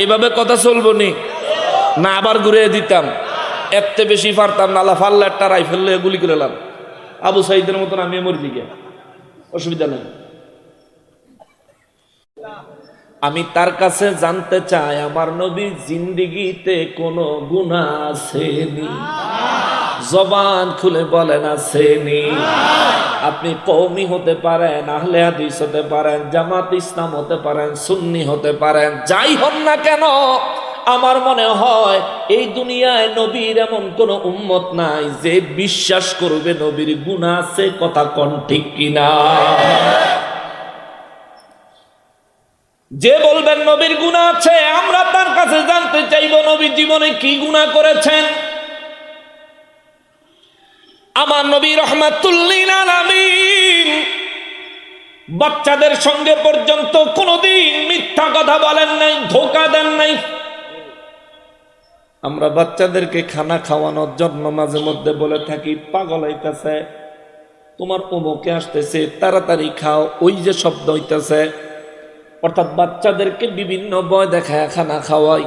এভাবে কথা চলবো নি না আবার ঘুরে দিতাম? এত বেশি পারতাম না, আল্লাহ ফাল্লা একটা রাইফেল লয়ে গুলি করে এলাম। আবু সাইদের মতন আমি মরি দিকে, অসুবিধা নেই। আমি তার কাছে জানতে চাই আমার নবী জিন্দিগিতে কোনো গুনাহ আসেনি? জবান খুলে বলেন আসেনি? আপনি কওমি হতে পারেন, আহলে হাদিস হতে পারেন, জামাত ইসলাম হতে পারেন, সুন্নি হতে পারেন, যাই হন না কেন, আমার মনে হয় এই দুনিয়ায় নবীর এমন কোন উম্মত নাই যে বিশ্বাস করবে নবীর গুনাহ আছে। কথা কোন ঠিক কিনা? যে বলবেন নবীর গুনাহ আছে, আমরা তার কাছে জানতে চাইব নবী জীবনে কি গুনাহ করেছেন। আমার নবী রাহমাতুল লিল আলামিন বাচ্চাদের সঙ্গে পর্যন্ত কোনোদিন মিথ্যা কথা বলেন নাই, ধোঁকা দেন নাই। আমরা বাচ্চাদেরকে খানা খাওয়ানোর জন্য মাঝে মধ্যে বলে থাকি, পাগল হইতেছে, তোমার অমুকে আসতেছে, তাড়াতাড়ি খাও, ওই যে শব্দ হইতেছে। অর্থাৎ বাচ্চাদেরকে বিভিন্ন ভয় দেখায় খানা খাওয়াই।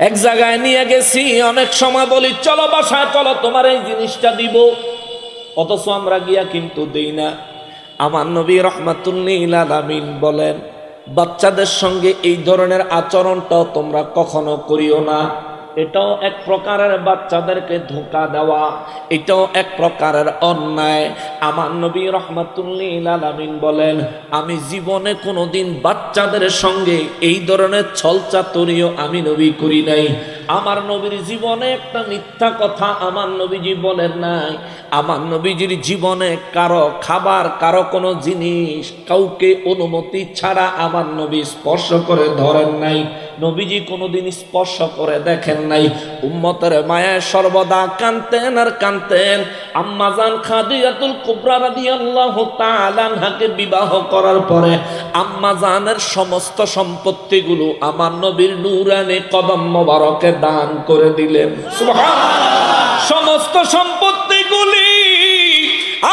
এক জায়গায় নিয়ে গেছি, অনেক সময় বলি চলো বাসায়, চলো তোমার এই জিনিসটা দিব, অথচ আমরা গিয়া কিন্তু দেই না। আমার নবী রাহমাতুল লিল আলামিন বলেন, বাচ্চাদের সঙ্গে এই ধরনের আচরণটাও তোমরা কখনো করিও না। এটাও এক প্রকারের বাচ্চাদেরকে ধোঁকা দেওয়া, এটাও এক প্রকারের অন্যায়। আমার নবী রাহমাতুল লিল আলামিন বলেন, আমি জীবনে কোনোদিন বাচ্চাদের সঙ্গে এই ধরনের ছলচাতুরিও আমি নবী করি নাই। আমার নবীর জীবনে একটা মিথ্যা কথা আমার নবীজি বলেন নাই। আমার নবীজির জীবনে কারো খাবার, কারো কোনো জিনিস কাউকে অনুমতি ছাড়া আমার নবী স্পর্শ করে ধরেন নাই। নবীজি কোনোদিন স্পর্শ করে দেখেন নাই। উম্মতের মায়ায় সর্বদা কানতেন আর কানতেন। আম্মাজান খাদিজাতুল কুবরা রাদিয়াল্লাহু তাআলা আনহাকে বিবাহ করার পরে আম্মাজানের সমস্ত সম্পত্তিগুলো আমার নবীর নূরানি কদম মোবারকে দান করে দিলেন। সুবহানাল্লাহ। সমস্ত সম্পত্তিগুলি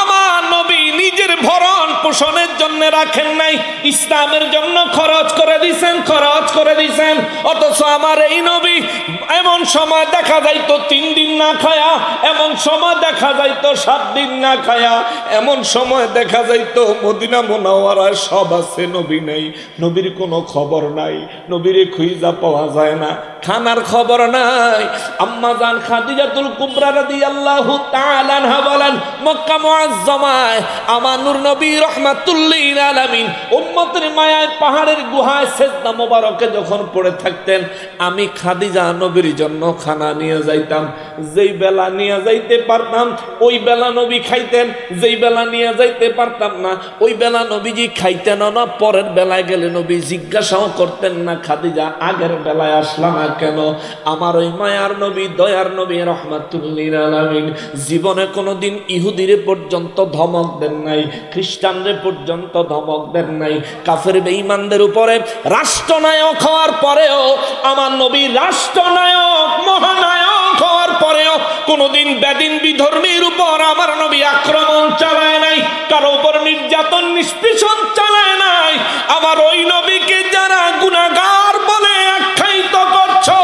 আমার নবী নিজের ভরণ পোষণের জন্য রাখেন নাই, ইসলামের জন্য খরচ করে দিয়েছেন, খরচ করে দিয়েছেন। অথচ আমার এই নবী এমন সময় দেখা যাইতো 3 দিন না খায়া, এমন সময় দেখা যাইতো 7 দিন না খায়া, এমন সময় দেখা যাইতো মদিনা মুনাওয়ারায় সব আছে, নবী নেই, নবীর কোনো খবর নাই, নবীরে খুঁজা পাওয়া যায় না, খানার খবর নাই। আম্মাজান খাদিজাতুল কুবরা রাদিয়াল্লাহু তাআলা আনহা বলেন, মক্কা মুআজ্জামায় আমার নূর নবী রাহমাতুল লিল আলামিন উম্মতের মায়ায় পাহাড়ের গুহায় সিজদা মোবারকে যখন পড়ে থাকতেন, আমি খাদিজা নবীর জন্য খানা নিয়ে যাইতাম। যেই বেলা নিয়ে যাইতে পারতাম ওই বেলা নবী খাইতেন, যেই বেলা নিয়ে যাইতে পারতাম না ওই বেলা নবীজি খাইতেন না। পরের বেলায় গেলে নবী জিজ্ঞাসাও করতেন না, খাদিজা আগের বেলায় আসলাম না কেন? আমার ওই মায়ার নবী, দয়ার নবী রাহমাতুল লিল আলামিন জীবনে কোনোদিন ইহুদিরে পর্যন্ত ধমক দেন নাই, খ্রিস্টানরে পর্যন্ত ধমক দেন নাই। কাফের বেঈমানদের উপরে রাষ্ট্রনায়ক হওয়ার পরেও আমার নবী রাষ্ট্রনায়ক, মহানায়ক হওয়ার পরেও কোনোদিন বেদিন বিধর্মীর উপর আমার নবী আক্রমণ চালায় নাই, কারো উপর নির্যাতন নিষ্পেষণ চালায় নাই। আমার ওই নবীকে যারা গুনাহগার বলে আখ্যায়িত করছো,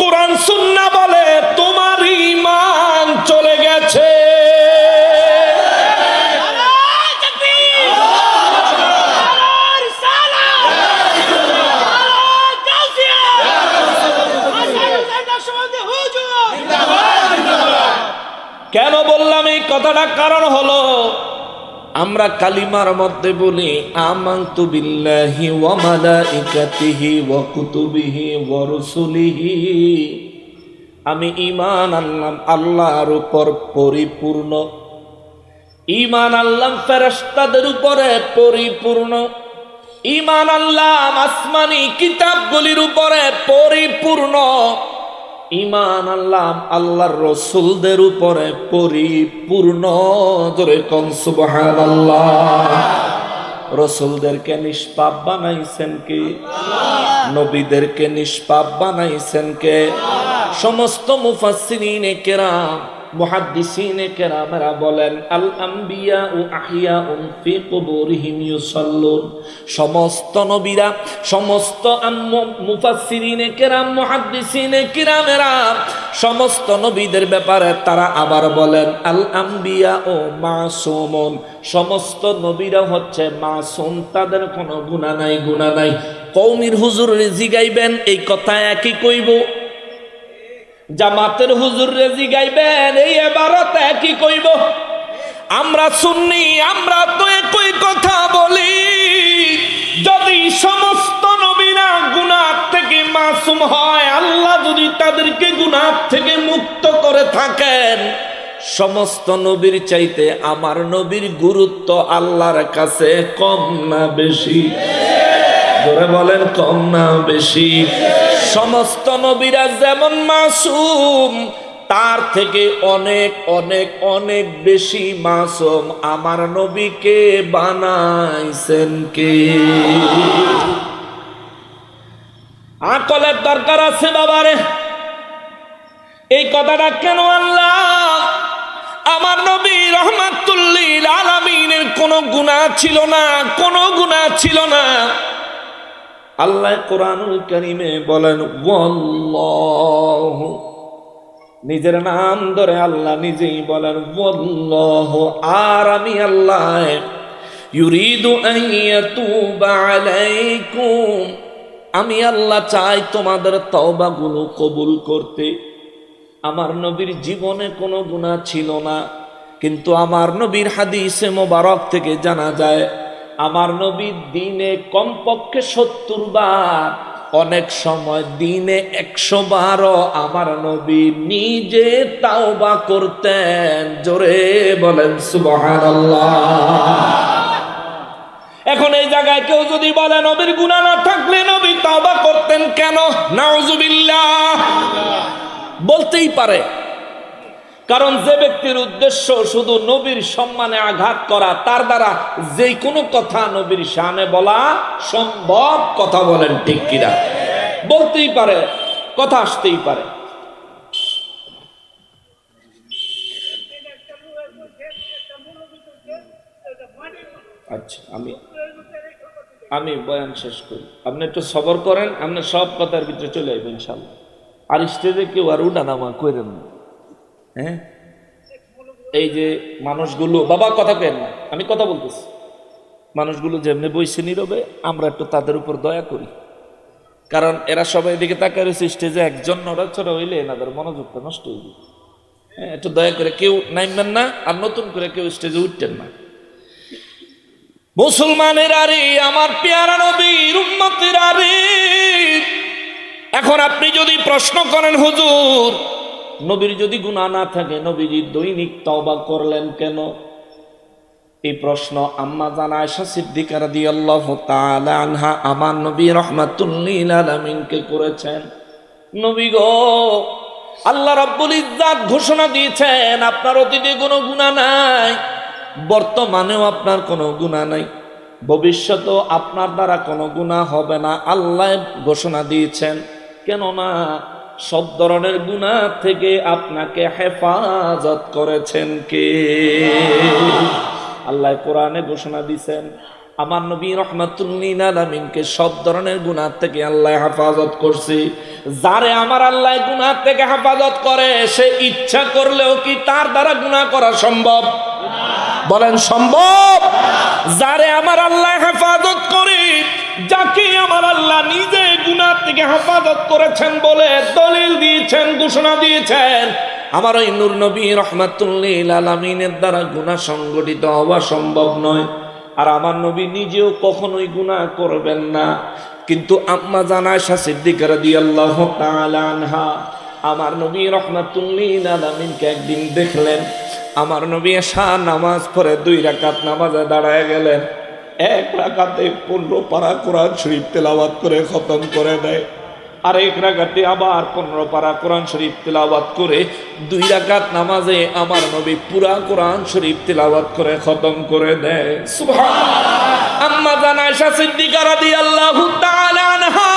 কোরআন সুন্নাহ বলে তোমার ঈমান চলে গেছে। কেন বললাম এই কথাটা? কারণ হলো আমরা কালিমার মধ্যে বলি আমানতু বিল্লাহি ওয়া মালাইকাতিহি ওয়া কুতুবিহি ওয়া রুসুলিহি, আমি ঈমান আনলাম আল্লাহর উপর পরিপূর্ণ, ঈমান আনলাম ফেরেশতাদের উপরে পরিপূর্ণ, ঈমান আনলাম আসমানি কিতাবগুলির উপরে পরিপূর্ণ, ঈমান আনলাম আল্লাহর রাসূলদের উপরে পরিপূর্ণ। জোরে কোন সুবহানাল্লাহ। রাসূলদেরকে নিষ্পাপ বানাইছেন কে? নবীদেরকে নিষ্পাপ বানাইছেন কে? সমস্ত মুফাসসিরিনে কেরাম মুহাদ্দিসিনে কেরামেরা বলেন আল আম্বিয়া ও আহিয়াউন ফি কুবুরিহিম ইউসাল্লুন, সমস্ত নবীরা, সমস্ত মুফাসসিরিনে কেরাম, মুহাদ্দিসিনে কিরামেরা সমস্ত নবীদের ব্যাপারে তারা আবার বলেন আল আম্বিয়া ও মাসুমুন, সমস্ত নবীরা হচ্ছে মাসুম, তাদের কোনো গুনাহ নাই, গুনাহ নাই। কওমির হুজুরে জিগাইবেন এই কথা একই কইব, জামাতের হুজুরে জিগাইবেন এই ইবারত একই কইব। আমরা সুন্নি, আমরা তো একই কথা বলি। যদি সমস্ত নবীরা গুনাহ থেকে মাসুম হয়, আল্লাহ যদি তাদেরকে গুনাহ থেকে মুক্ত করে থাকেন, সমস্ত নবীর চাইতে আমার নবীর গুরুত্ব আল্লাহর কাছে কম না বেশি? জোরে বলেন, কম না বেশি? সমস্ত নবীরা যেমন মাসুম, তার থেকে অনেক অনেক অনেক বেশি মাসুম আমার নবীকে বানাইছেন কে? আকলের দরকার আছে বাবারে। এই কথাটা কেন আল্লাহ? আমার নবী রাহমাতুল লিল আলামিনের কোনো গুনাহ ছিল না, কোনো গুনাহ ছিল না। আল্লাহ কোরআনুল কারীমে বলেন ওয়াল্লাহু, নিজের নাম ধরে আল্লাহ নিজেই বলেন ওয়াল্লাহু, আর আমি আল্লাহ ইউরিদু আন ইয়াতুবা আলাইকুম, আমি আল্লাহ চাই তোমাদের তওবাগুলো কবুল করতে। আমার নবীর জীবনে কোনো গুনাহ ছিল না, কিন্তু আমার নবীর হাদিসে মোবারক থেকে জানা যায় আমার নবী দিনে কমপক্ষে 70 বার, অনেক সময় দিনে 100 বারও আমার নবী নিজে তাওবা করতেন। জোরে বলেন সুবহানাল্লাহ। এখন এই জায়গায় কেউ যদি বলে নবীর গুনাহ না থাকলে নবী তাওবা করতেন কেন? নাউজুবিল্লাহ। বলতেই পারে, কারণ যে ব্যক্তির উদ্দেশ্য শুধু নবীর সম্মানে আঘাত করা, তার দ্বারা যে কোনো কথা নবীর শানে বলা সম্ভব। কথা বলেন ঠিক কিনা? বলতেই পারে, কথা আসতেই পারে। আচ্ছা, আমি বয়ান শেষ করি, আপনি একটু সবর করেন, আপনি সব কথার ভিতরে চলে আসবেন ইনশাআল্লাহ। আর স্টেজে কেউ আর উঠানামা করেন না। হ্যাঁ, এই যে মানুষগুলো, বাবা কথা কেন না, আমি কথা বলতেছি, মানুষগুলো যেমনি বইছে নীরবে, আমরা একটু তাদের উপর দয়া করি। কারণ এরা সবাই দিকে তাকায় রয়েছে, স্টেজে একজন নড়াচড়া হইলে এনাদের মনোযোগটা নষ্ট হয়ে যাবে। হ্যাঁ, একটু দয়া করে কেউ নামবেন না, আর নতুন করে কেউ স্টেজে উঠতেন না। মুসলমানের আরে, আমার পেয়ারা নবীর উম্মতের আরে, এখন আপনি যদি প্রশ্ন করেন হুজুর নবীর যদি গুনাহ না থাকে নবীজি দৈনিক তওবা করলেন কেন? এই প্রশ্ন আম্মা জান আয়েশা সিদ্দিকা রাদিয়াল্লাহু তাআলা আনহা আমার নবী রাহমাতুল লিল আলামিনকে করেছেন। নবী গো, আল্লাহ রাব্বুল ইজ্জাত ঘোষণা দিয়েছেন আপনার অতীতে কোনো গুনাহ নাই, বর্তমানেও আপনার কোনো গুনাহ নাই, ভবিষ্যতেও আপনার দ্বারা কোনো গুনাহ হবে না। আল্লাহ ঘোষণা দিয়েছেন, কেননা সব ধরনের গুনাহ থেকে আপনাকে হেফাজত করেছেন কে? আল্লাহ কোরআনে ঘোষণা দিয়েছেন আমার নবী রাহমাতুল লিল আলামিনকে সব ধরনের গুনাহ থেকে আল্লাহ হেফাজত করছে। যারে আমার আল্লাহ গুনাহ থেকে হেফাজত করে, সে ইচ্ছা করলেও কি তার দ্বারা গুনাহ করা সম্ভব? বলেন সম্ভব? যারে আমার আল্লাহ হেফাজত করে, যাকে আমার আল্লাহ নিজে গুনাহ থেকে হেফাজত করেছেন বলে দলিল দিয়েছেন, ঘোষণা দিয়েছেন, আমার ওই নূর নবী রাহমাতুল লিল আলামিনের দ্বারা গুনাহ সংগঠিত হওয়া সম্ভব নয়। আর আমার নবী নিজেও কখনোই গুনাহ করবেন না। কিন্তু আম্মা জান আয়েশা সিদ্দিকা রাদিয়াল্লাহু তাআলা আনহা আমার নবী রাহমাতুল লিল আলামিনকে একদিন দেখলেন, আমার নবী এশা নামাজ পড়ে 2 রাকাত নামাজে দাঁড়ায় গেলেন। 1 রাকাতে 15 পারা কোরআন শরীফ তেলাওয়াত করে খতম করে দেয়, আর 1 রাকাতে আবার 15 পারা কোরআন শরীফ তেলাওয়াত করে 2 রাকাত নামাজে আমার নবী পুরা কোরআন শরীফ তেলাওয়াত করে খতম করে দেয়। সুবহানাল্লাহ। আম্মা জান আয়েশা সিদ্দিকা রাদিয়াল্লাহু তাআলা আনহা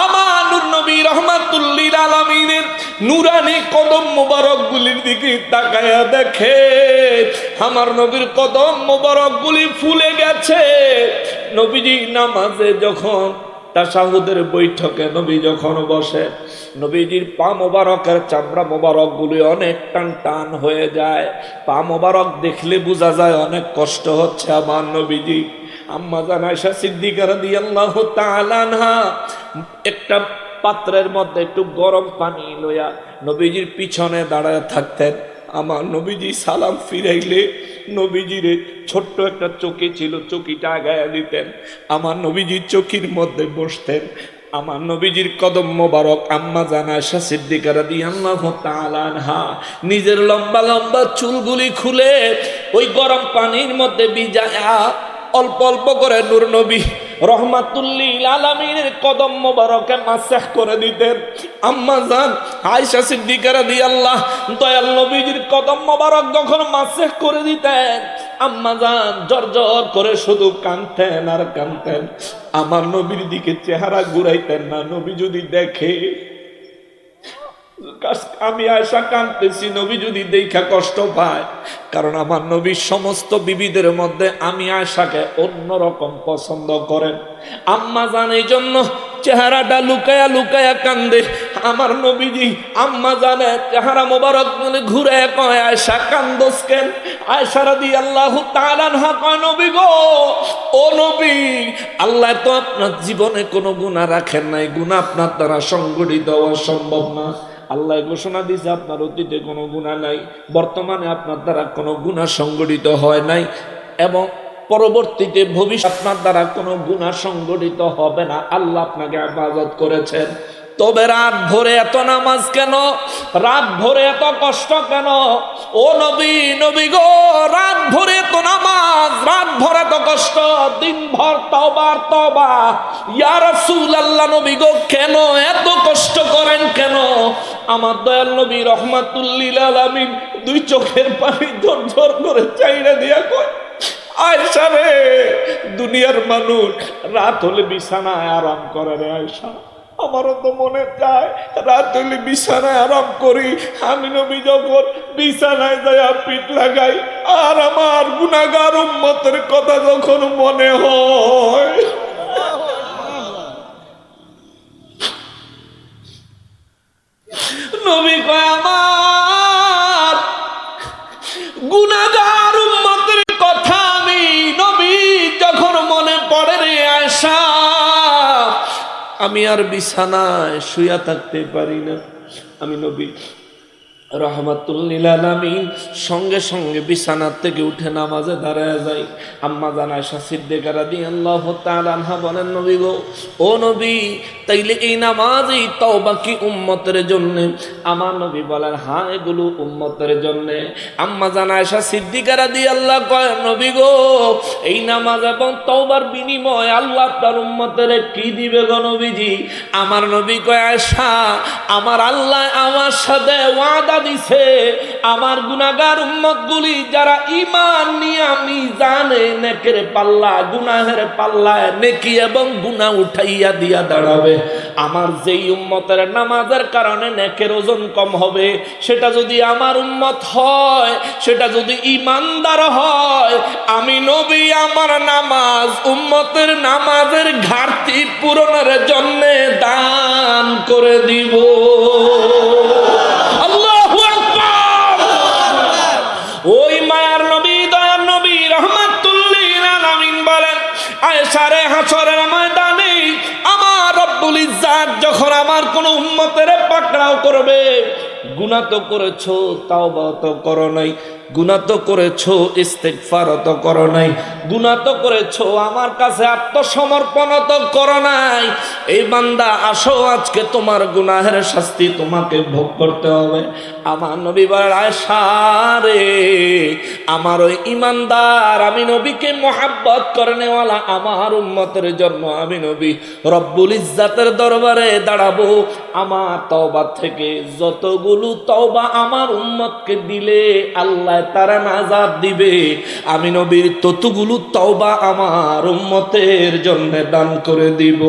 আমার নূর নবী রাহমাতুল লিল আলামিনের নুরানি কদম মোবারক গুলির দিকে তাকায়া দেখে আমার নবীর কদম মোবারক গুলি ফুলে গেছে। নবীজি নামাজে যখন তাশাহুদের বৈঠকে নবী যখন বসে, নবীজির পা মোবারকের চামড়া মোবারক গুলি অনেক টান টান হয়ে যায়। পা মোবারক দেখলে বোঝা যায় অনেক কষ্ট হচ্ছে আমার নবীজি। আম্মা জান আয়েশা সিদ্দিকা রাদিয়াল্লাহু তাআলা আনহা একটা পাত্রের মধ্যে একটু গরম পানি লইয়া নবীজির পিছনে দাঁড়ায় থাকতেন। আমার নবীজি সালাম ফিরাইলে নবীজির ছোট্ট একটা চৌকি ছিল, চৌকিটা আগায়া দিতেন। আমার নবীজির চৌকির মধ্যে বসতেন। আমার নবীজির কদম মোবারক আম্মা জান আয়েশা সিদ্দিকা রাদিয়াল্লাহু তাআলা আনহা নিজের লম্বা লম্বা চুলগুলি খুলে ওই গরম পানির মধ্যে ভিজায়া অল্প অল্প করে নূর নবী রহমাতুল্লিল আলামিনের কদম মোবারকে মাসেহ করে দিতেন। আম্মা জান আয়েশা সিদ্দিকা রাদিয়াল্লাহু দয়াল নবীজির কদম মোবারক যখন মাসেহ করে দিতেন, আম্মা জান জর্জর করে শুধু কাঁদতেন আর কাঁদতেন। আমার নবীর দিকে চেহারা ঘুরাইতেন না। নবী যদি দেখে আমি আয়েশা কাঁদতেছি, নবী যদি দেখা কষ্ট পায়। কারণ আমার নবী সমস্ত বিবিদের মধ্যে আমি আয়েশাকে অন্যরকম পছন্দ করেন। আম্মা জান এই জন্য চেহারাটা লুকায়া লুকায়া কান্দে। আমার নবীজি আম্মা জানের চেহারা মোবারক ঘুরে কয়, আয়েশা কান্দোস কেন? আয়েশা রাদিয়াল্লাহু তাআলা আনহা কয়, নবী গো, ও নবী, আল্লাহ তো আপনার জীবনে কোনো গুনাহ রাখেন নাই, গুনাহ আপনার দ্বারা সংগঠিত হওয়া সম্ভব না। আল্লাহ ঘোষণা দিয়েছে আপনার অতীতে কোনো গুনাহ নাই, বর্তমানে আপনার দ্বারা কোনো গুনাহ সংগঠিত হয় নাই, এবং পরবর্তীতে ভবিষ্যৎ আপনার দ্বারা কোনো গুনাহ সংগঠিত হবে না। আল্লাহ আপনাকে হেফাজত করেছেন। তবে রাত ভরে এত নামাজ কেন? রাত ভরে এত কষ্ট কেন? ও নবী, নবী গো, রাত ভরে এত নামাজ, রাত ভরে এত কষ্ট, দিনভর তওবা আর তওবা। ইয়া রাসূলুল্লাহ, নবী গো, কেন এত কষ্ট করেন কেন? আমার দয়াল নবী রহমাতুল্লিল আলামিন দুই চোখের পানি ঝরঝর করে চাইরা দিয়া কয়, আয়েশা রে, দুনিয়ার মানুষ রাত হলে বিছানায় আরাম করে রে আয়েশা। আমারও তো মনে চায় রাত হলে বিছানায় আরাম করি। আমি নবী যখন বিছানায় যায় পিঠ লাগাই, আর আমার গুনাহগার উম্মতের কথা যখন মনে হয়, নবী কয়, আমার গুনাহগার উম্মতের কথা আমি নবী যখন মনে পড়ে রে আয়েশা, আমি আর বিছানায় শুয়া থাকতে পারি না। আমি নবী রহমাতুল্লিল আলামিন সঙ্গে সঙ্গে বিছানার থেকে উঠে নামাজে দাঁড়ায় যাই। আম্মা জান আয়েশা সিদ্দিকা রাদিয়াল্লাহু তাআলা আনহা বলেন, নবী গো, ও নবী, তাইলে এই নামাজই তওবা কি উম্মতের জন্য? আমার নবী বলেন, হ্যাঁ, এগুলো উম্মতের জন্য। আম্মা জান আয়েশা সিদ্দিকা রাদিয়াল্লাহু কয়, নবী গো, এই নামাজ এবং তওবার বিনিময় আল্লাহ তার উম্মতের কি দিবে গো নবীজি? আমার নবী কয়, আয়েশা, আমার আল্লাহ আমার সাথে ওয়াদা দিছে, আমার গুনাহগার উম্মতগুলি যারা ঈমান নিয়ে আমি জানে নেকের পাল্লা গুনাহের পাল্লায় নেকি এবং গুনাহ উঠাইয়া দিয়া দাঁড়াবে। আমার যেই উম্মতের নামাজের কারণে নেকের ওজন কম হবে, সেটা যদি আমার উম্মত হয়, সেটা যদি ঈমানদার হয়, আমি নবী আমার নামাজ উম্মতের নামাজের ঘাটতি পূরণের জন্য দান করে দিব। ওই মায়ার নবী, দয়ার নবী রহমাতুল্লিল আলামিন বলেন, আয়েশা রে, হাসরের ময়দানে আমার রব্বুল ইজ্জাত যখন আমার কোন উম্মতের পাকড়াও করবে, গুনাহ তো করেছো, তাওবা তো করো নাই, গুনাহ তো করেছো, ইস্তেগফার তো করো নাই, গুনাহ তো করেছো, আমার কাছে আত্মসমর্পণ তো করো নাই। এই বান্দা, আসো, আজকে তোমার গুনাহের শাস্তি তোমাকে ভোগ করতে হবে। আমার নবী বলেন, আয়েশা রে, আমার ওই ইমানদার, আমি নবীকে মোহাব্বত করনেওয়ালা আমার উম্মতের জন্য আমি নবী রব্বুল ইজ্জাতের দরবারে দাঁড়াবো। আমার তওবা থেকে যতগুলো তওবা আমার উম্মতকে দিলে আল্লাহ তারা নাজাত দিবে, আমি নবীর ততগুলো তওবা আমার উম্মতের জন্য দান করে দিব।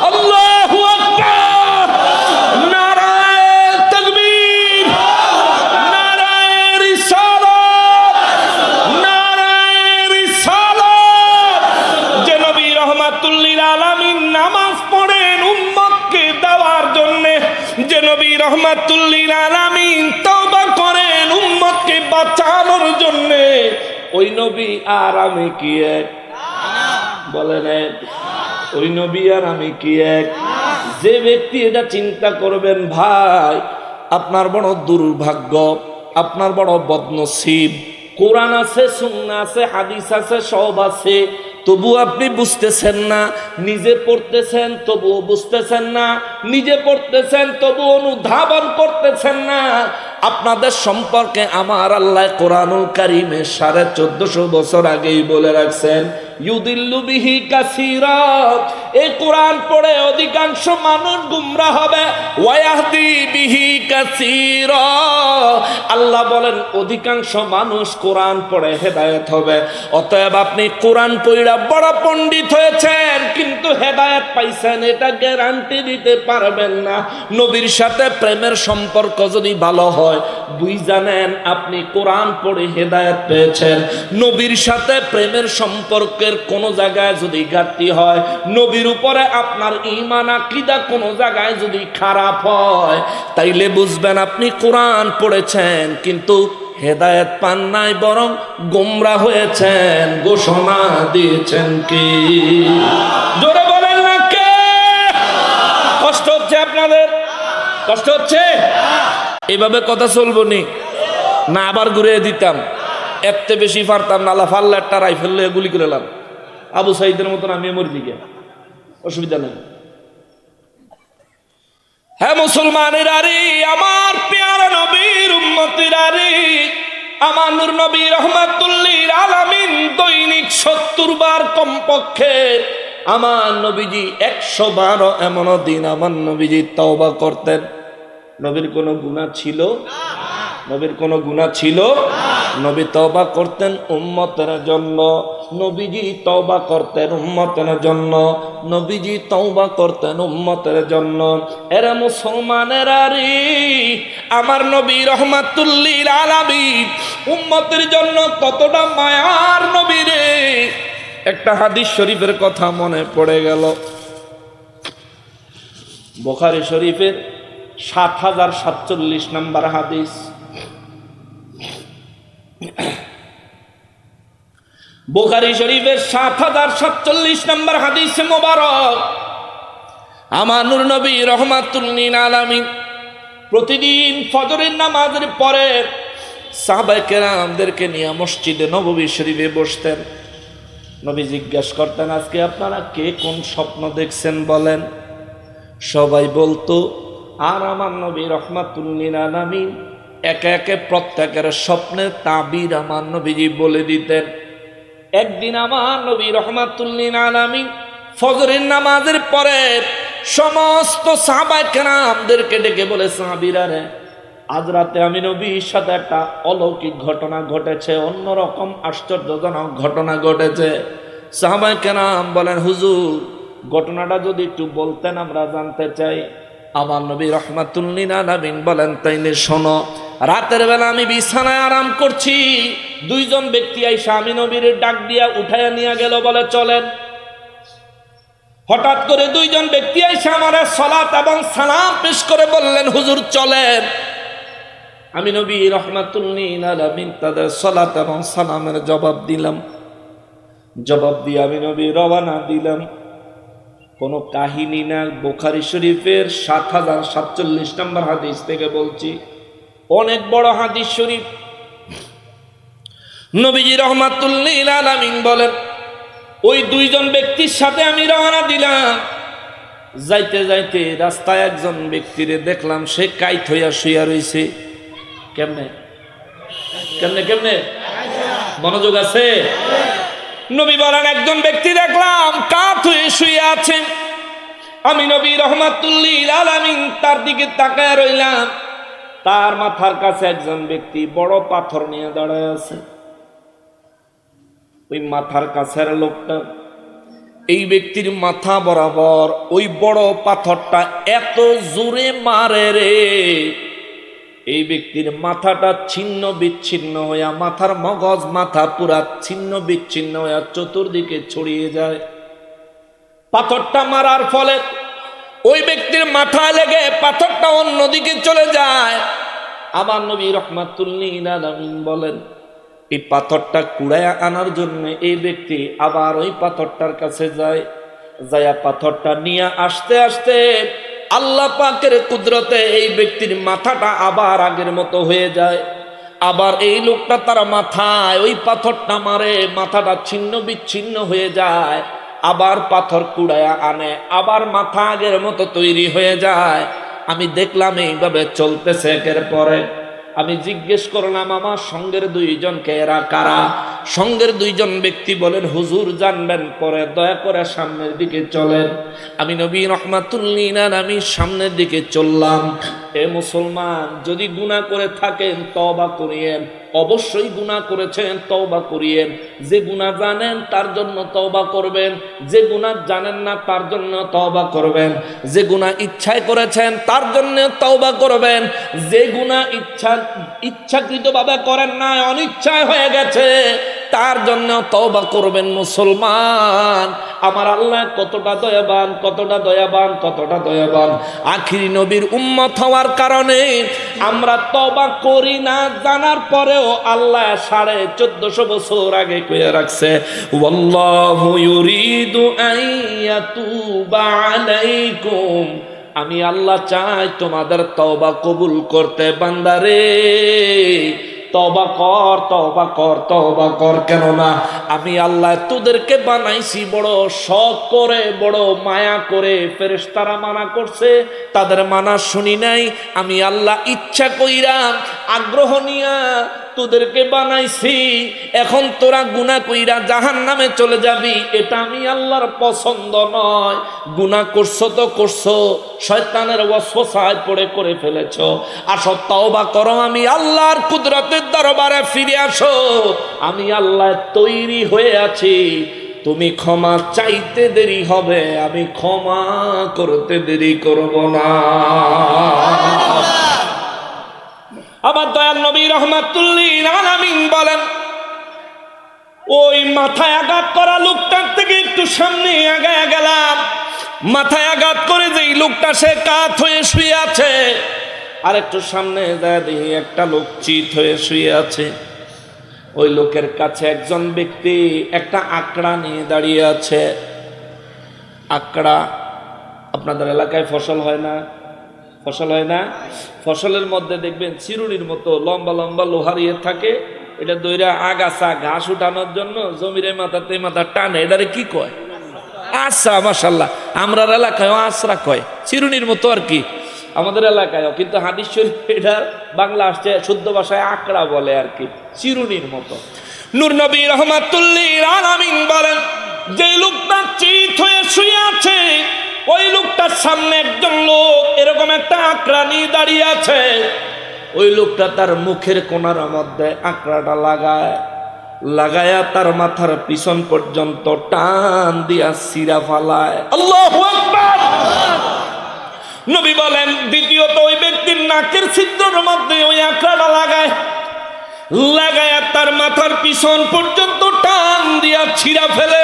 আল্লাহু আকবার, নারায়ে রহমাতুল লিল আলামিন তওবা করেন উম্মতকে বাঁচানোর জন্য। ওই নবী আর আমি কি এক? বলেন এক। ওই নবী আর আমি কি এক? যে ব্যক্তি এটা চিন্তা করবেন, ভাই আপনার বড় দুর্ভাগ্য, আপনার বড় বদনসিব। কোরআন আছে, সুন্নাহ আছে, হাদিস আছে, সব আছে, তবু আপনি বুঝতেছেন না। নিজে পড়তেছেন তবুও বুঝতেছেন না, নিজে পড়তেছেন তবু অনুধাবন করতেছেন না। আপনাদের সম্পর্কে আমার আল্লাহ কোরআনুল কারীমে 1450 বছর আগেই বলে রাখছেন, ইউদিল্লু বিহি কাসীরা, এই কোরআন পড়ে অধিকাংশ মানুষ গুমরাহ হবে, ওয়ায়াহদি বিহি কাসীরা, আল্লাহ বলেন অধিকাংশ মানুষ কোরআন পড়ে হেদায়েত হবে। অতএব আপনি কোরআন পড়া বড় পণ্ডিত হয়েছেন, কিন্তু হেদায়েত পাইছেন এটা গ্যারান্টি দিতে পারবেন না। নবীর সাথে প্রেমের সম্পর্ক যদি ভালো হয়, বুঝানেন আপনি কোরআন পড়ে হেদায়েত পেয়েছেন। নবীর সাথে প্রেমের সম্পর্কের কোন জায়গায় যদি ঘাটতি হয়, নবীর উপরে আপনার ঈমান আকীদা কোন জায়গায় যদি খারাপ হয়, তাইলে বুঝবেন আপনি কোরআন পড়েছেন কিন্তু হেদায়েত পান নাই, বরং গোমরা হয়েছেন। ঘোষণা দিয়েছেন কি? জোরে বলেন না কে? কষ্ট হচ্ছে আপনাদের? কষ্ট হচ্ছে? এইভাবে কথা চলবো নি না আবার ঘুরে দিতাম? এত বেশি পারতাম না, ফাল্লা একটা রাইফেল লয়ে গুলি করে এলাম, আবু সাইদের মতন আমি মরি দিকে, অসুবিধা নেই। হ্যাঁ মুসলমানেরা রে, আমার পেয়ারা নবীর উম্মতিরা রে, আমার নূর নবী রহমাতুল লিল আলামিন দৈনিক 70 বার কমপক্ষে আমার নবীজি 100 বার এমন দিন আমার নবীজি তওবা করতেন। নবীর কোনো গুনাহ ছিল? নবীর কোনো গুনাহ ছিল? নবী তওবা করতেন উম্মতের জন্য, নবীজি তওবা করতেন উম্মতের জন্য, নবীজি তওবা করতেন উম্মতের জন্য। এরা মুসলমানেরা রে, আমার নবী রহমাতুল লিল আলামিন উম্মতের জন্য কতটা মায়ার নবী রে। একটা হাদিস শরীফের কথা মনে পড়ে গেল, বুখারী শরীফের 7047 নম্বর হাদিস। বুখারী শরীফের 7047 নম্বর হাদিস মোবারক। আমার নূর নবী রহমাতুল লিল আলামিন প্রতিদিন ফজরের নামাজের পরে সাহাবায়ে কেরামদেরকে নিয়ে মসজিদে নববী শরীফে বসতেন। নবী জিজ্ঞাসা করতেন, আজকে আপনারা কে কোন স্বপ্ন দেখছেন বলেন? সবাই বলতো, আর আমার নবী রহমাতুল লিল আলামিন একে একে প্রত্যেকের স্বপ্নের তাবির আমার নবীজি বলে দিতেন। একদিন আমার নবী রহমাতুল লিল আলামিন ফজরের নামাজের পরে সমস্ত সাহাবায়ে কেরামদেরকে ডেকে বলে, সাহাবীরা রে, আজ রাতে আমি নবীর সাথে একটা অলৌকিক ঘটনা ঘটেছে, অন্যরকম আশ্চর্যজনক ঘটনা ঘটেছে। সাহাবায়ে কেরাম বলেন, হুজুর ঘটনাটা যদি একটু বলতেন আমরা জানতে চাই। আমার নবী রহমাতুল লিল আলামিন বলেন, তাইলে শোনো। রাতের বেলা আমি বিছানায় আরাম করছি, দুইজন ব্যক্তি আইসা আমি নবীর ডাক দিয়া উঠাইয়া নিয়ে গেল, বলে চলেন। হঠাৎ করে দুইজন ব্যক্তি আইসা আমার সালাত এবং সালাম পেশ করে বললেন, হুজুর চলেন। আমি নবী রহমাতুল লিল আলামিন তাদের সালাত এবং সালামের জবাব দিলাম। জবাব দিয়ে আমি নবী রওনা দিলাম। কোনো কাহিনী না, বুখারী শরীফের 7047 নম্বর হাদিস থেকে বলছি, অনেক বড় হাদিস শরীফ। নবীজি রহমাতুল লিল আলামিন বলেন, ওই দুইজন ব্যক্তির সাথে আমি রওনা দিলাম। যাইতে যাইতে রাস্তায় একজন ব্যক্তিরে দেখলাম, সে কাইত হইয়া শুইয়া রইছে। কেমনে কেমনে কেমনে মনোযোগ আছে? নবী বলেন, একজন ব্যক্তি দেখলাম কাত হয়ে শুয়ে আছে। আমি নবী রহমাতুল লিল আলামিন তার দিকে তাকায় রইলাম। তার মাথার কাছে একজন ব্যক্তি বড় পাথর নিয়ে দাঁড়ায় আছে। ওই মাথার কাছের লোকটা, এই ব্যক্তির মাথা বরাবর ওই বড় পাথরটা এত জোরে মারে রে, এই ব্যক্তির মাথাটা ছিন্ন বিচ্ছিন্ন হইয়া, মাথার মগজ মাথা পুরা ছিন্ন বিচ্ছিন্ন হইয়া চতুর্দিকে ছড়িয়ে যায়। পাথরটা মারার ফলে ওই ব্যক্তির মাথায় লেগে পাথরটা অন্যদিকে চলে যায়। আমার নবী রাহমাতুল লিল আলামিন বলেন, এই পাথরটা কুড়াইয়া আনার জন্য এই ব্যক্তি আবার ওই পাথরটার কাছে যায়। যায়া পাথরটা নিয়ে আসতে আসতে আল্লাহ পাকের কুদরতে এই ব্যক্তির মাথাটা আবার আগের মতো হয়ে যায়। আবার এই লোকটা তার মাথায় ওই পাথরটা মারে, মাথাটা ছিন্ন বিচ্ছিন্ন হয়ে যায়। আবার পাথর কুড়াইয়া আনে, আবার মাথা আগের মতো তৈরি হয়ে যায়। আমি দেখলাম এইভাবে চলতেছে একের পরে। আমি জিজ্ঞেস করলাম আমার সঙ্গের দুইজনকে, এরা কারা? সঙ্গের দুইজন ব্যক্তি বলেন, হুজুর জানবেন পরে, দয়া করে সামনের দিকে চলেন। আমি নবী রাহমাতুল লিল আলামিন সামনের দিকে চললাম। এ মুসলমান, যদি গুনাহ করে থাকেন তওবা করিয়েন, অবশ্যই গুনাহ করেছেন তওবা করিয়েন। যে গুনাহ জানেন তার জন্য তওবা করবেন, যে গুনাহ জানেন না তার জন্য তওবা করবেন। যে গুনাহ ইচ্ছায় করেছেন তার জন্য তওবা করবেন। যে গুনাহ ইচ্ছাকৃতভাবে করেন না, অনিচ্ছায় হয়ে গেছে, তার জন্য তওবা করবেন। মুসলমান, আমার আল্লাহ কতটা দয়াবান, কতটা দয়াবান, কতটা দয়াবান। আখিরি নবীর উম্মত হওয়ার কারণে আমরা তওবা করি না, জানার পরেও আল্লাহ 1450 বছর আগে কইয়া রাখছে, ওয়াল্লাহু ইউরিদু আইয়াতুবা আলাইকুম। আমি আল্লাহ চাই তোমাদের তওবা কবুল করতে। বান্দারে, তওবা কর, তওবা কর, তওবা কর। কেননা আমি আল্লাহ তোদেরকে বানাইছি বড় শখ করে, বড় মায়া করে। ফেরেশতারা মানা করছে, তাদের মানা শুনি নাই। আমি আল্লাহ ইচ্ছা কইরা, আগ্রহ নিয়া তোদেরকে বানাইছি। এখন তোরা গুনাহ কইরা জাহান্নামে চলে যাবি, এটা আমি আল্লাহর পছন্দ নয়। গুনাহ করছো তো করছো, শয়তানের ওয়াসওয়াসায় পড়ে করে ফেলেছো। আসো তওবা করো, আমি আল্লাহর কুদরতের দরবারে ফিরে আসো। আমি আল্লাহ তৈরি হয়ে আছি। তুমি ক্ষমা চাইতে দেরি হবে, আমি ক্ষমা করতে দেরি করব না। আমার দয়াল নবী রাহমাতুল লিল আলামিন বলেন, ওই মাথায় আঘাত করা লোকটার থেকে একটু সামনে আগায় গেলাম। মাথায় আঘাত করে যেই লোকটা সে কাত হয়ে শুয়ে আছে, আর একটু সামনে যায় দেখি একটা লোক চিত হয়ে শুয়ে আছে। ওই লোকের কাছে একজন ব্যক্তি একটা আকড়া নিয়ে দাঁড়িয়ে আছে। আকড়া আপনাদের এলাকায় ফসল হয় না? ফসল হয় না? ফসলের মধ্যে দেখবেন চিরুনির মতো লম্বা লম্বা লোহার ইয়ে থাকে, এটা দইরা আগাছা ঘাস উঠানোর জন্য জমিরে মাথাতে মাথা টানে। এটারে কি কয়? আচ্ছা, মাশাল্লাহ, আমরা এলাকায় আশ্রা কয়, চিরুনির মতো আর কি আমাদের এলাকায়ও। কিন্তু হাদিস শরীফ এটার বাংলা আসছে, শুদ্ধ ভাষায় আকড়া বলে আর কি, চিরুনির মতো। নূর নবী রাহমাতুল লিল আলামিন বলেন, যে লোকটা চিত হয়ে শুয়ে আছে, ওই লোকটার সামনে একজন লোক এরকম একটা আকড়া নিয়ে দাঁড়িয়ে আছে। ওই লোকটা তার মুখের কোণার মধ্যে আকড়াটা লাগায়া তার মাথার পিছন পর্যন্ত টান দিয়া সিরা ফালায়। আল্লাহু আকবার। নবী বলেন, দ্বিতীয়ত ওই ব্যক্তির নাকের ছিদ্রের মধ্যে ওই আকড়াটা লাগায়া তার মাথার পিছন পর্যন্ত টান দিয়া ছিঁড়া ফেলে।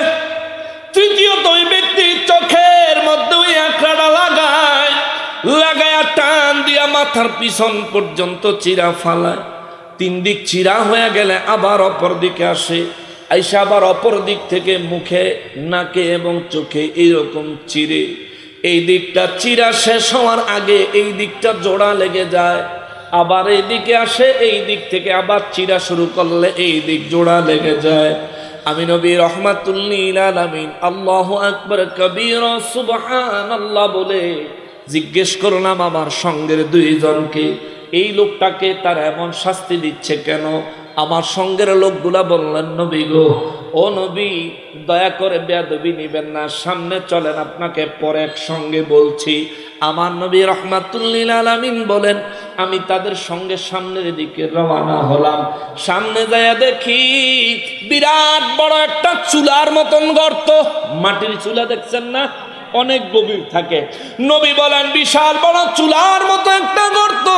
তৃতীয়ত ওই ব্যক্তি চোখের মধ্যে ওই আকড়াটা লাগায়া টান দিয়া মাথার পিছন পর্যন্ত চিরা ফালায়। 3 দিক চিরা হয়ে গেলে আবার অপর দিকে আসে, আইসা আবার অপর দিক থেকে মুখে, নাকে এবং চোখে এইরকম চিরে। এই দিকটা চিরা শেষ হওয়ার আগে এই দিকটা জোড়া লেগে যায়। আবার এই দিকে আসে, এই দিক থেকে আবার চিরা শুরু করলে এই দিক জোড়া লেগে যায়। আমি নবী রাহমাতুল লিল আলামিন আল্লাহু আকবার কবীরা সুবহানাল্লাহ বলে জিজ্ঞেস করলাম আমার সঙ্গের দুইজনকে, এই লোকটাকে তারা এমন শাস্তি দিচ্ছে কেন? আমার সঙ্গের লোকগুলা বললেন, নবী গো, ও নবী, দয়া করে বেয়াদবি নিবেন না, সামনে চলেন, আপনাকে পরে একসঙ্গে বলছি। আমার নবী রাহমাতুল লিল আলামিন বলেন, আমি তাদের সঙ্গে সামনের দিকে রওনা হলাম। সামনে যাইয়া দেখি বিরাট বড় একটা চুলার মতন গর্ত। মাটির চুলা দেখছেন না, অনেক গভীর থাকে। নবী বলেন, বিশাল বড় চুলার মতো একটা গর্ত।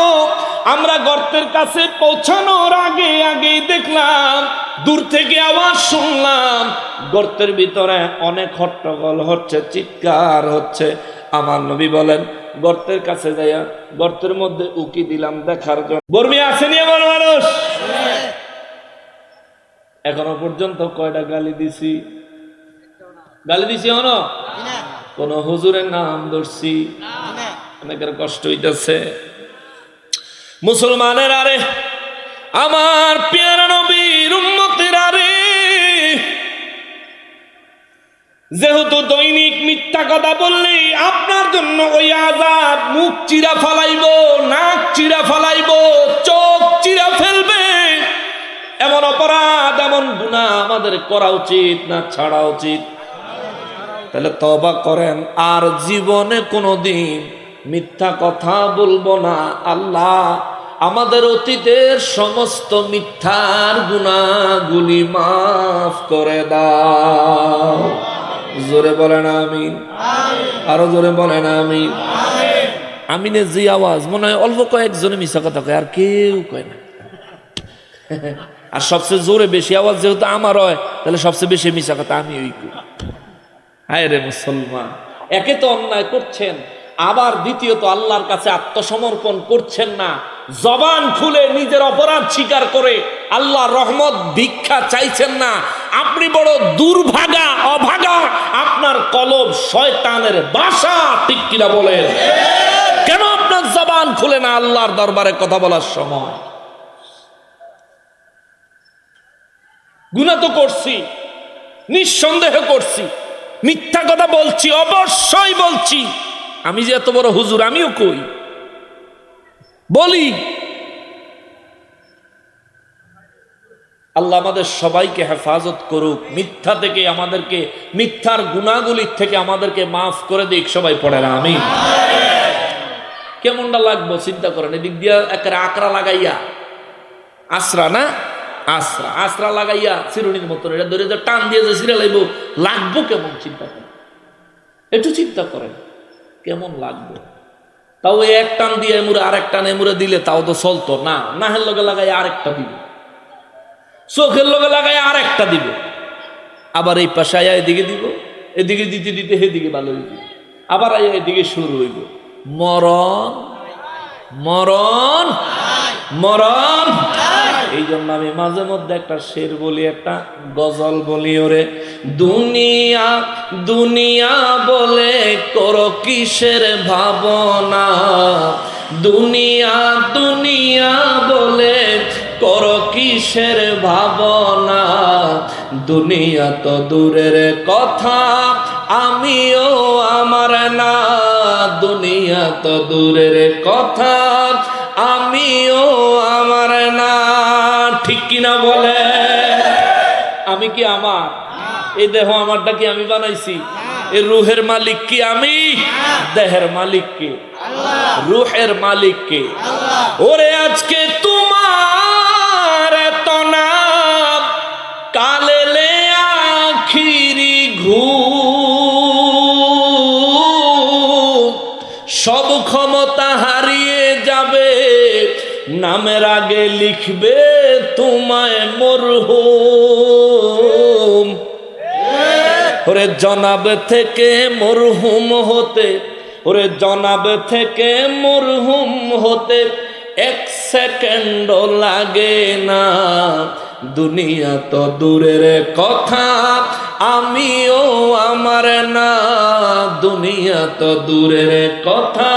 আমরা গর্তের কাছে পৌঁছানোর আগেই দেখলাম, দূর থেকে আওয়াজ শুনলাম, গর্তের ভিতরে অনেক হট্টগোল হচ্ছে, চিৎকার হচ্ছে। আমার নবী বলেন গর্তের কাছে যাইয়া গর্তের মধ্যে উকি দিলাম দেখার জন্য। বর্মি আসেনি এমন মানুষ? এখনো পর্যন্ত কয়টা গালি দিছি? গালি দিছি হনো? কোন হুজুরের নাম ধরছি? অনেকের কষ্ট হইতেছে। মুসলমানের আরে, আমার প্যারা নবীর উম্মতের আরে, যেহেতু দৈনিক মিথ্যা কথা বললেই আপনার জন্য ওই আযাব মুখ চিরা ফালাইবো, নাক চিরা ফালাইবো, চোখ চিরা ফেলবে, এমন অপরাধ এমন গুনাহ আমাদের করা উচিত না ছাড়া উচিত? তাহলে তওবা করেন, আর জীবনে কোনোদিন মিথ্যা কথা বলবো না। আল্লাহ আমাদের অতীতের সমস্ত মিথ্যার গুনাহগুলি মাফ করে দাও। জোরে বলেন আমিন। আরো জোরে বলেন আমিন। আমিনের যে আওয়াজ মনে হয় অল্প কয়েকজনে মিথ্যা কথা কয়, আর কেউ কয় না। আর সবচেয়ে জোরে বেশি আওয়াজ যেহেতু আমার হয়, তাহলে সবচেয়ে বেশি মিথ্যা কথা আমি ওই করি। হায় রে মুসলমান, একে তো অন্যায় করছেন, আবার দ্বিতীয়ত আল্লাহর কাছে আত্মসমর্পণ করছেন না। জবান খুলে নিজের অপরাধ স্বীকার করে আল্লাহর রহমত ভিক্ষা চাইছেন না। আপনি বড় দুর্ভাগা, অভাগা, আপনার কলব শয়তানের বাসা। ঠিক কিনা বলেন? কেন আপনার জবান খুলে না আল্লাহর দরবারে কথা বলার সময়? গুনাহ তো করছি, নিঃসন্দেহ করছি, মিথ্যা কথা বলছি, অবশ্যই বলছি। আমি যে এত বড় হুজুর, আমিও কই, বলি। আল্লাহ আমাদের সবাইকে হেফাজত করুক মিথ্যা থেকে, আমাদেরকে মিথ্যার গুনাহগুলির থেকে আমাদেরকে মাফ করে দিক। সবাই পড়ে না আমিন। কেমনটা লাগবো চিন্তা করেন, এদিক দিয়া একেবারে আকড়া লাগাইয়া, আসরা না আসরা, আসরা লাগাইয়া চিরুনির মতন এটা ধরে টান দিয়ে যে ছিঁড়ে লাগবো, লাগবো কেমন? চিন্তা করেন, একটু চিন্তা করেন কেমন লাগবে। তাও এক টান দিয়ে এমুরে আরেক টান এমুরে দিলে তাও তো চলতো না। নাহের লগে লাগাই আরেকটা দিবে, চোখের লগে লাগাই আরেকটা দিবে, আবার এই পাশে আয়া এদিকে দিব, এদিকে দিতে দিতে সেদিকে ভালো হইব, আবার আয়া এদিকে শুরু হইব। মরণ মরণ মরণ। এই জন্য আমি মাঝে মধ্যে একটা শের বলি, একটা গজল বলি, ওরে দুনিয়া দুনিয়া বলে করো কিসের ভাবনা, দুনিয়া দুনিয়া বলে করো কিসের ভাবনা, দুনিয়া তো দূরের কথা আমিও আমার না, দুনিয়া তো দূরের কথা আমিও আমার না। ঠিক কিনা বলে? আমি কি আমার? এই দেহ আমারটা কি আমি বানাইছি? এই রুহের মালিক কি আমি? দেহের মালিক কে? রুহের মালিক কে? ওরে আজকে তোমার এত নাম, কালেলে আখিরি ঘুম, সব ক্ষমতা হারিয়ে যাবে, নামের আগে লিখবে তোমায় মরহুম। ওরে জনাব থেকে মরহুম হতে, ওরে জনাব থেকে মরহুম হতে এক সেকেন্ড লাগে না, দুনিয়া তো দূরের কথা আমিও আমার না, দুনিয়া তো দূরের কথা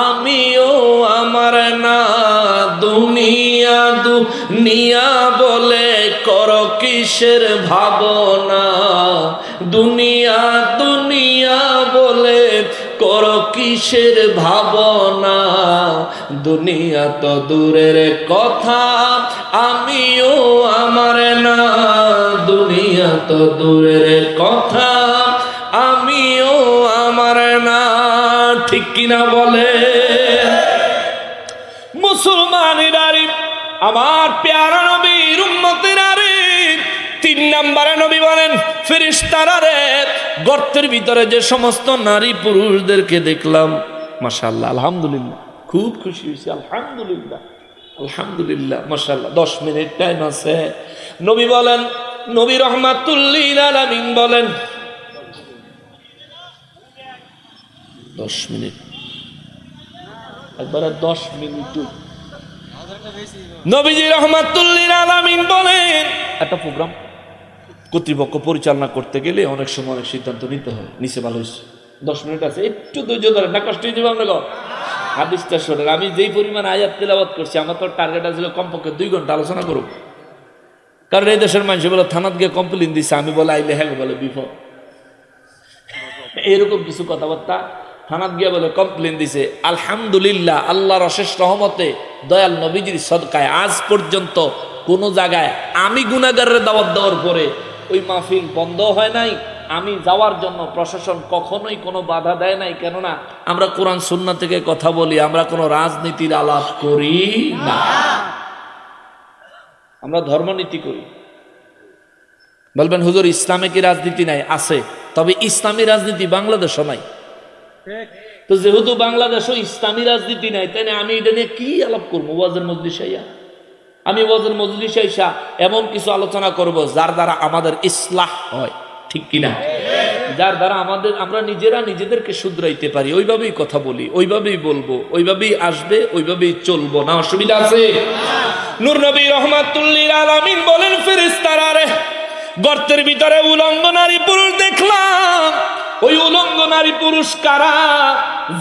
আমিও আমার না, দুনিয়া দুনিয়া বলে করো কিসের ভাবনা, দুনিয়া দুনিয়া বলে করো কিসের ভাবনা, দুনিয়া তো দূরের কথা আমিও আমার না, দুনিয়া তো দূরের কথা আমিও আমার না। ঠিক কিনা বলে? মুসলমানেরা রে, আমার প্যারা নবীর উম্মতেরা রে, 3 নম্বরে নবী বলেন ফেরেশতারা রে, গর্তের ভিতরে যে সমস্ত নারী পুরুষদেরকে দেখলাম, মাশাআল্লাহ আলহামদুলিল্লাহ, খুব খুশি হয়েছি, আলহামদুলিল্লাহ আলহামদুলিল্লাহ মাশাআল্লাহ। 10 মিনিট টাইম আছে। নবী বলেন, নবী রাহমাতুল লিল আলামিন বলেন, 10 মিনিট, একবারে 10 মিনিট। নবীজি রাহমাতুল লিল আলামিন বলেন, একটা প্রোগ্রাম কর্তৃপক্ষ পরিচালনা করতে গেলে অনেক সময় অনেক সিদ্ধান্ত নিতে হয়, নিচে ভালো হয়েছে 10 মিনিট আছে, একটু ধৈর্য ধরেন না, কষ্ট দিব আপনাকে। হাদিসটা শোনেন, আমি যেই পরিমাণ আয়াত তেলাওয়াত করছি, আমার তো টার্গেট ছিল কমপক্ষে 2 ঘন্টা আলোচনা করুক। কারণ এই দেশের মানুষ বলে থানাত গিয়ে কমপ্লেন দিচ্ছে, আমি বলে আইলে হ্যাঁ বলে বিপদ, এরকম কিছু কথাবার্তা। থানাত গিয়ে বলে কমপ্লেন দিছে। আলহামদুলিল্লাহ, আল্লাহর অশেষ রহমতে দয়াল নবীজির সদকায় আজ পর্যন্ত কোন জায়গায় আমি গুনাহগারের দাওয়াত দেওয়ার পরে ওই মাহফিল বন্ধ হয় নাই। আমি যাওয়ার জন্য প্রশাসন কখনোই কোনো বাধা দেয় নাই, কেননা আমরা কোরআন সুন্নাহ থেকে কথা বলি, আমরা কোনো রাজনীতির আলাপ করি না, আমরা ধর্মনীতি করি। বলবেন হুজুর ইসলামে কি রাজনীতি নাই? আছে, তবে ইসলামী রাজনীতি বাংলাদেশও নাই। তো যেহেতু বাংলাদেশও ইসলামী রাজনীতি নাই, তাই আমি এটা নিয়ে কি আলাপ করবো? ওয়াজের মজলিসে আইয়া আমি ওয়াজের মজলিসে আইসা এমন কিছু আলোচনা করব যার দ্বারা আমাদের ইসলাহ হয়, ঠিক কিনা? যার দ্বারা আমরা নিজেরা নিজেদেরকে শুধরাইতে পারি, ওইভাবেই কথা বলি, ওইভাবেই বলবো, ওইভাবেই আসবে, ওইভাবেই চলবো না, অসুবিধা আছে? নূর নবী রাহমাতুল লিল আলামিন বলেন, ফেরেশতারা রে, গর্তের ভিতরে উলঙ্গ নারী পুরুষ দেখলাম। ওই উলঙ্গ নারী পুরুষ কারা?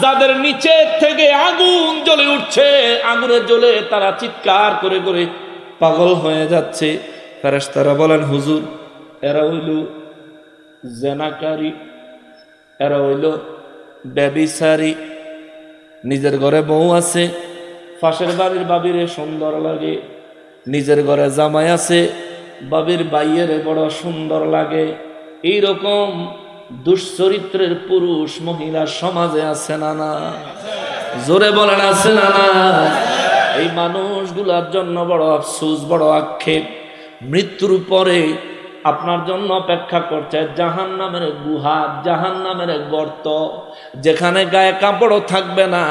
যাদের নিচে থেকে আগুন জ্বলে উঠছে, আগুনে জ্বলে তারা চিৎকার করে করে পাগল হয়ে যাচ্ছে। ফেরেশতারা বলেন, হুজুর এরা হইল জেনাকারী, এরা হইল ব্যভিচারী। নিজের ঘরে বউ আছে, পাশের বাড়ির বাবিরে সুন্দর লাগে, নিজের ঘরে জামাই আছে, বাবির বাইয়ের বড় সুন্দর লাগে। এইরকম দুশ্চরিত্রের পুরুষ মহিলা সমাজে আছে না না? জোরে বলেন আছে না না? এই মানুষগুলার জন্য বড় আফসোস, বড় আক্ষেপ। মৃত্যুর পরে আপনার জন্য অপেক্ষা করছে জাহান্নামের গুহা, জাহান্নামের গর্ত, যেখানে গায়ে কাপড় থাকবে না,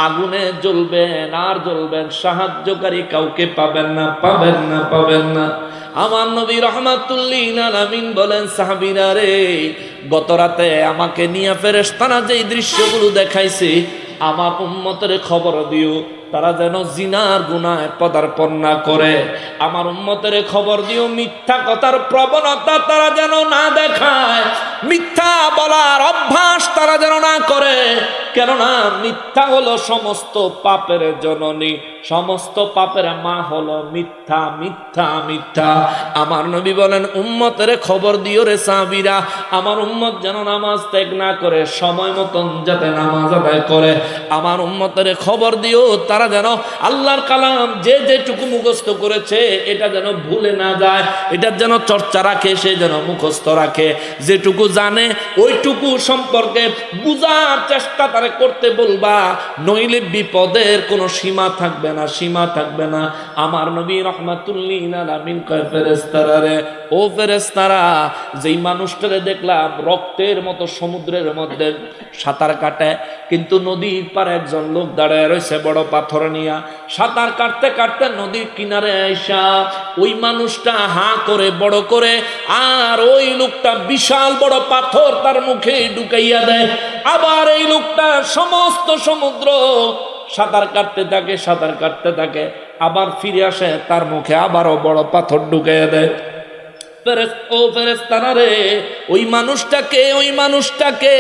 আগুনে জ্বলবেন আর জ্বলবেন, সাহায্যকারী কাউকে পাবেন না, পাবেন না, পাবেন না। আমার নবী রাহমাতুল লিল আলামিন বলেন, সাহাবীরা রে, গত রাতে আমাকে নিয়ে ফেরেশতারা যেই দৃশ্যগুলো দেখাইছে, আমার উম্মতের খবর দিও, তারা যেন জিনার গুনাহে পদার্পণ না করে। আমার উম্মতের খবর দিও, মিথ্যা কথার প্রবণতা তারা যেন না দেখায়, মিথ্যা বলার অভ্যাস তারা যেন না করে। কেননা মিথ্যা হলো সমস্ত পাপের জননী, সমস্ত পাপের মা হলো মিথ্যা, মিথ্যা, মিথ্যা। আমার নবী বলেন, উম্মতের খবর দিও রে সাহাবীরা, আমার উম্মত যেন নামাজ ত্যাগ না করে, সময় মতন যাতে নামাজ আদায় করে। আমার উম্মতের খবর দিও, তারা যেন আল্লাহর কালাম যে যেটুকু মুখস্থ করেছে এটা যেন ভুলে না যায়, এটার যেন চর্চা রাখে, সে যেন মুখস্থ রাখে। যেটুকু জানে ওইটুকু সম্পর্কে বুঝার চেষ্টা তারা করতে বলবা, নইলে বিপদের কোনো সীমা থাকবে না, সীমা থাকবে না। আমার নবী রাহমাতুল লিল আলামিন কয়, ফেরেশতারা রে, ও ফেরেশতারা, যেই মানুষটারে দেখলাম রক্তের মতো সমুদ্রের মধ্যে সাঁতার কাটে, কিন্তু নদীর পারে একজন লোক দাঁড়ায় রয়েছে বড় পাথর নিয়া, সাঁতার কাটতে কাটতে নদীর কিনারে আইসা ওই মানুষটা হাঁ করে বড় করে, আর ওই লোকটা বিশাল বড় পাথর তার মুখে ঢুকাইয়া দেয়। আবার এই লোকটা সমস্ত সমুদ্র সাঁতার কাটতে থাকে, সাঁতার কাটতে থাকে, আবার ফিরে আসে, তার মুখে আবারও বড় পাথর ঢুকাইয়া দেয়। ও ফেরেশতারা রে, ওই মানুষটাকে, ওই মানুষটাকে।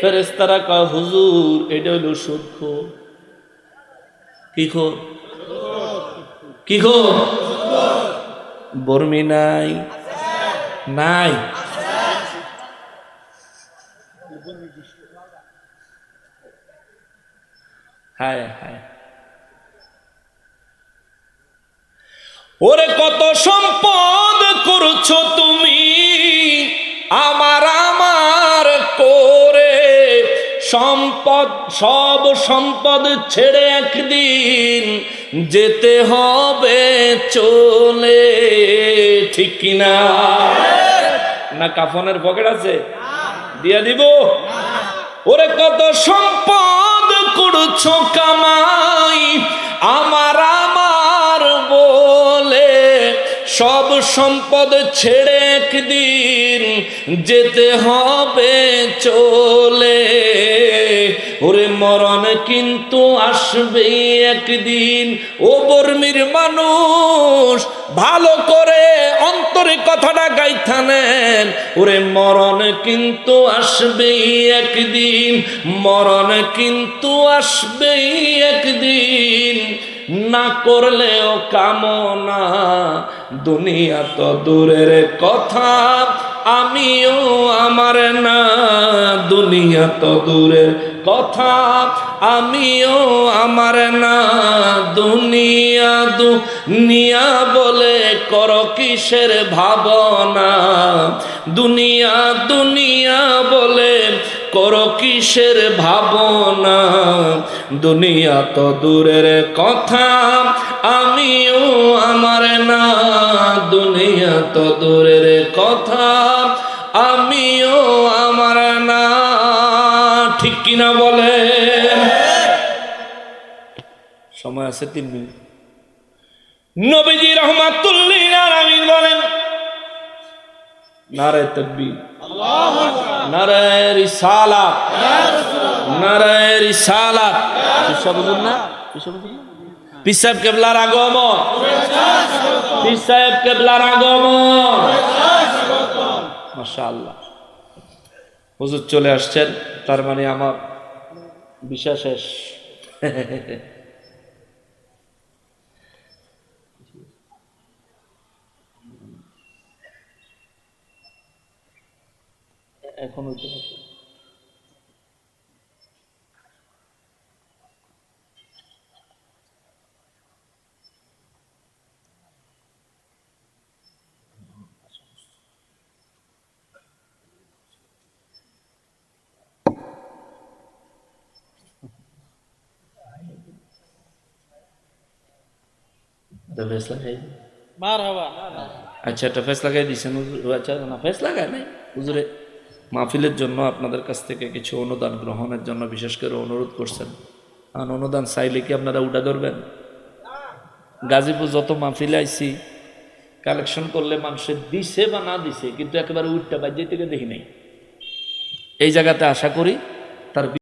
ফেরেশতারা কয়, হুজুর এটা হইল সুদখোর। কি খোর? কি খোর? বর্মি নাই? নাই? হায় হায়, ওরে কত সম্পদ করছো তুমি আমার আমার করে, সম্পদ, সব সম্পদ ছেড়ে একদিন যেতে হবে চলে, ঠিক কিনা? না কাফনের পকেট আছে, দিয়া দিব? ওরে কত সম্পদ করছো কামাই আমার আমার বলে, সব সম্পদ ছেড়ে একদিন যেতে হবে চলে, ওরে মরণ কিন্তু আসবেই একদিন। ও বর্মির মানুষ ভালো করে অন্তরে কথাটা গাইথা নেন, ওরে মরণ কিন্তু আসবেই একদিন, মরণ কিন্তু আসবেই একদিন, না করলেও কামনা দুনিয়া তো দূরের কথা, আমিও আমার না দুনিয়া তো দূরের কথা, আমিও আমার না দুনিয়া দুনিয়া বলে কর কিসের ভাবনা, দুনিয়া দুনিয়া বলে কর কিসের ভাবনা, দুনিয়া তো দূরের কথা, আমিও আমার না দুনিয়া তো দূরের কথা, আমিও আমার না। ঠিক কিনা বলে? সময় আছে 3 মিনিট। নবীজি রহমাতুল্লিল আলামিন বলেন, নারে তাকবীর, নারে রিসালাত, নারে রিসালাত। পিসা বুঝুন না, পিসা বুঝুন না, পীর সাহেব কেবলার আগমন, পীর সাহেব কেবলার আগমন। মাশাআল্লাহ, হুজুর চলে আসছেন, তার মানে আমার বিষয় শেষ। এখন আচ্ছা, একটা ফেস লাগাই দিচ্ছেন। আচ্ছা, না ফেস লাগায় নাই হুজুরে। মাহফিলের জন্য আপনাদের কাছ থেকে কিছু অনুদান গ্রহণের জন্য বিশেষ করে অনুরোধ করছেন। আর অনুদান চাইলে কি আপনারা উঠা ধরবেন? গাজীপুর যত মাহফিলে আইছি কালেকশন করলে মানুষের দিছে বা না দিছে, কিন্তু একেবারে উঠটা বাজ্যে থেকে দেখি নাই। এই জায়গাতে আশা করি তার